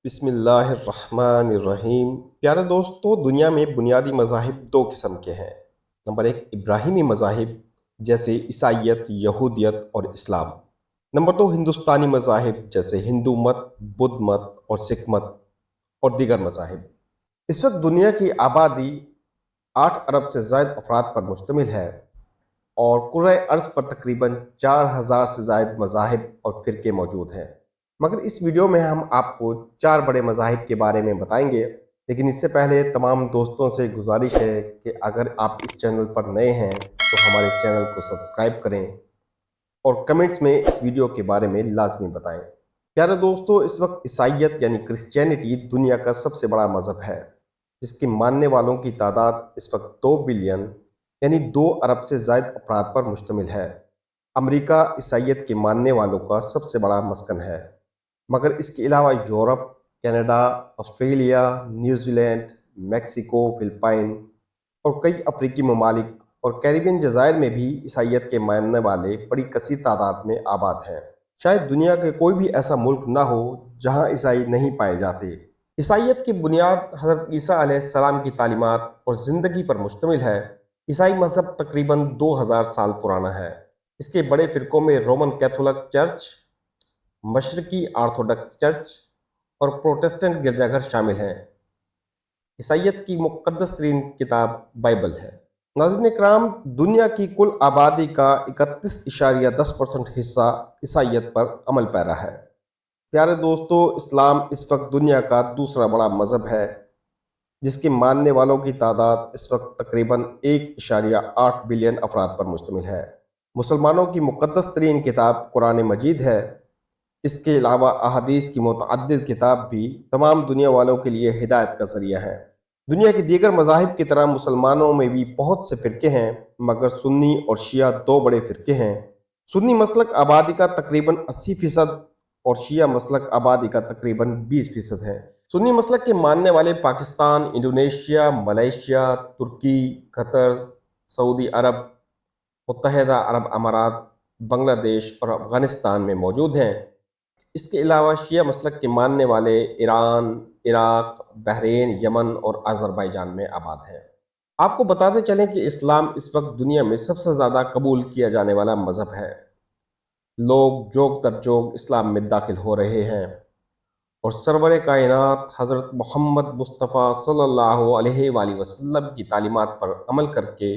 बिस्मिल्लाहिर्रहमानिर्रहीम। प्यारे दोस्तों, दुनिया में बुनियादी मज़ाहिब दो किस्म के हैं। नंबर एक इब्राहिमी मज़ाहिब जैसे ईसाइयत, यहूदियत और इस्लाम। नंबर दो हिंदुस्तानी मज़ाहिब जैसे हिंदू मत, बुद्ध मत और सिख मत और दीगर मज़ाहिब। इस वक्त दुनिया की आबादी 8 अरब से ज़ायद अफराद पर मुश्तमिल है और कुर्रे अर्ज़ पर तकरीबन 4,000 से ज़ायद मज़ाहिब और फ़िरके मौजूद हैं। मगर इस वीडियो में हम आपको 4 बड़े मज़ाहिब के बारे में बताएंगे। लेकिन इससे पहले तमाम दोस्तों से गुजारिश है कि अगर आप इस चैनल पर नए हैं तो हमारे चैनल को सब्सक्राइब करें और कमेंट्स में इस वीडियो के बारे में लाजमी बताएं। प्यारे दोस्तों, इस वक्त ईसाइयत यानी क्रिश्चियनिटी दुनिया का सबसे बड़ा मज़हब है, जिसके मानने वालों की तादाद इस वक्त 2 बिलियन यानी 2 अरब से ज़ायद अफराद पर मुश्तमिल है। अमेरिका ईसाइयत के मानने वालों का सबसे बड़ा मस्कन है, मगर इसके अलावा Europe, Canada, Australia, New Zealand, Mexico, Philippine और कई अफ्रीकी ममालिक और कैरिबियन जज़ायर में भी ईसाइयत के मानने वाले बड़ी कसीर तादाद में आबाद हैं। शायद दुनिया के कोई भी ऐसा मुल्क ना हो जहां ईसाई नहीं पाए जाते। ईसाइयत की बुनियाद हज़रत ईसा अलैहिस्सलाम की तालीमात और ज़िंदगी पर मुश्तमिल है। ईसाई मज़हब तकरीबन 2000 साल पुराना है। इसके बड़े फ़िरक़ों में रोमन कैथोलिक चर्च, मशरकी ऑर्थोडॉक्स चर्च और प्रोटेस्टेंट गिरजाघर शामिल हैं। ईसाइयत की मुक़द्दस तरीन किताब बाइबल है। नाज़रीन इकराम, दुनिया की कुल आबादी का 31.10% हिस्सा ईसाइयत पर अमल पैरा है। प्यारे दोस्तों, इस्लाम इस वक्त दुनिया का दूसरा बड़ा मज़हब है, जिसके मानने वालों की तादाद इस वक्त तकरीबन 1.8 बिलियन अफराद पर मुश्तमिल है। मुसलमानों की मुक़द्दस तरीन किताब कुरान मजीद है। इसके अलावा अहादीस की मुतअद्दिद किताब भी तमाम दुनिया वालों के लिए हिदायत का ज़रिया है। दुनिया के दीगर मज़ाहिब की तरह मुसलमानों में भी बहुत से फ़िरके हैं, मगर सुन्नी और शिया दो बड़े फ़िरके हैं। सुन्नी मसलक आबादी का तकरीबन 80% और शिया मसलक आबादी का तकरीबन 20% है। सुन्नी मसलक के मानने वाले पाकिस्तान, इंडोनेशिया, मलेशिया, तुर्की, कतर, सऊदी अरब, मुत्तहिदा अरब अमारात, बांग्लादेश और अफ़गानिस्तान में मौजूद हैं। इसके अलावा शिया मसलक के मानने वाले ईरान, इराक, बहरीन, यमन और अज़रबैजान में आबाद हैं। आपको बताते चलें कि इस्लाम इस वक्त दुनिया में सबसे ज़्यादा कबूल किया जाने वाला मज़हब है। लोग जोग दर जोग इस्लाम में दाखिल हो रहे हैं और सरवर कायनात हज़रत मोहम्मद मुस्तफ़ा सल्लल्लाहु अलैहि वसल्लम की तालीमात पर अमल करके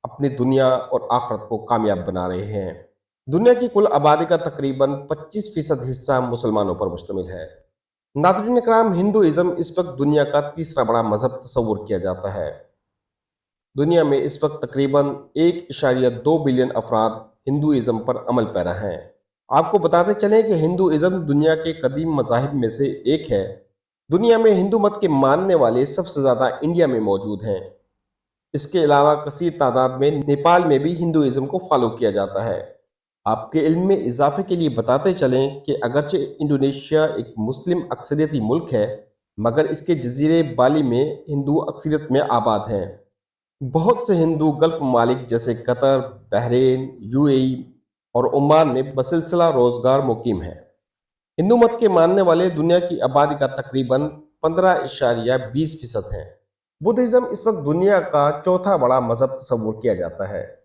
अपनी दुनिया और आखिरत को कामयाब बना रहे हैं। दुनिया की कुल आबादी का तकरीबन 25% हिस्सा मुसलमानों पर मुश्तमिल है। नाज़रीन इकराम, हिंदुइज़्म इस वक्त दुनिया का तीसरा बड़ा मजहब तस्वुर किया जाता है। दुनिया में इस वक्त तकरीबन 1.2 बिलियन अफराद हिंदुइज़्म पर अमल पैरा हैं। आपको बताते चलें कि हिंदुइज़्म दुनिया के कदीम मज़ाहिब में से एक है। दुनिया में हिंदू मत के मानने वाले सबसे ज़्यादा इंडिया में मौजूद हैं। इसके अलावा कसीर तादाद में नेपाल में भी हिंदुइज़्म को फॉलो किया जाता है। आपके इल्म में इजाफे के लिए बताते चलें कि अगरचे इंडोनेशिया एक मुस्लिम अक्सरियती मुल्क है, मगर इसके जजीरे बाली में हिंदू अक्सरियत में आबाद हैं। बहुत से हिंदू गल्फ ममालिक जैसे कतर, बहरीन, यूएई और ओमान में बसिलसिला रोजगार मुकीम हैं। हिंदू मत के मानने वाले दुनिया की आबादी का तकरीबन 15.20% हैं। बुद्धिज़्म इस वक्त दुनिया का चौथा बड़ा मजहब तस्वुर किया जाता है,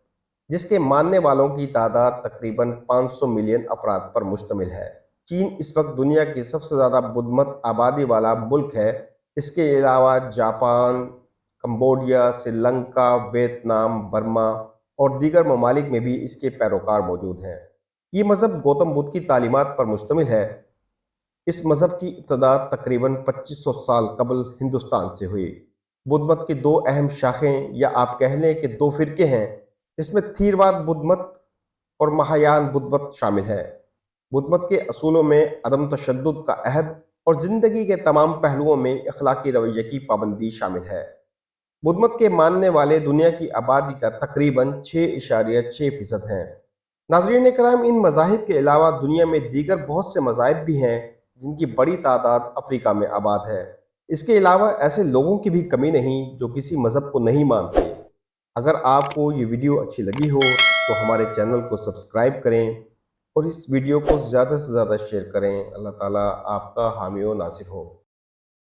जिसके मानने वालों की तादाद तकरीबन 500 मिलियन अफराद पर मुश्तमिल है। चीन इस वक्त दुनिया की सबसे ज़्यादा बुद्धमत आबादी वाला मुल्क है। इसके अलावा Japan, Cambodia, Sri Lanka, Vietnam, Burma और दीगर ममालिक में भी इसके पैरोकार मौजूद हैं। ये मज़हब गौतम बुद्ध की तालीमात पर मुश्तमिल है। इस मज़हब की इब्तदा तकरीबन 2500 साल कबल हिंदुस्तान से हुई। बुद्ध मत की दो अहम शाखें या आप कह लें कि दो फिरके हैं। इसमें थीरवाद बुद्ध मत और महायान बुद्ध मत शामिल है। बुद्ध मत के असूलों में अदम तशद्दुद का अहद और ज़िंदगी के तमाम पहलुओं में अखलाकी रवैये की पाबंदी शामिल है। बुद्ध मत के मानने वाले दुनिया की आबादी का तकरीबन 6.6% हैं। नाज़रीन कराम, इन मज़ाहिब के अलावा दुनिया में दीगर बहुत से मज़ाहिब भी हैं, जिनकी बड़ी तादाद अफ्रीका में आबाद है। इसके अलावा ऐसे लोगों की भी कमी नहीं जो किसी मज़हब को नहीं मानते। अगर आपको ये वीडियो अच्छी लगी हो तो हमारे चैनल को सब्सक्राइब करें اور اس ویڈیو کو زیادہ سے زیادہ شیئر کریں۔ اللہ تعالیٰ آپ کا حامی و ناصر ہو۔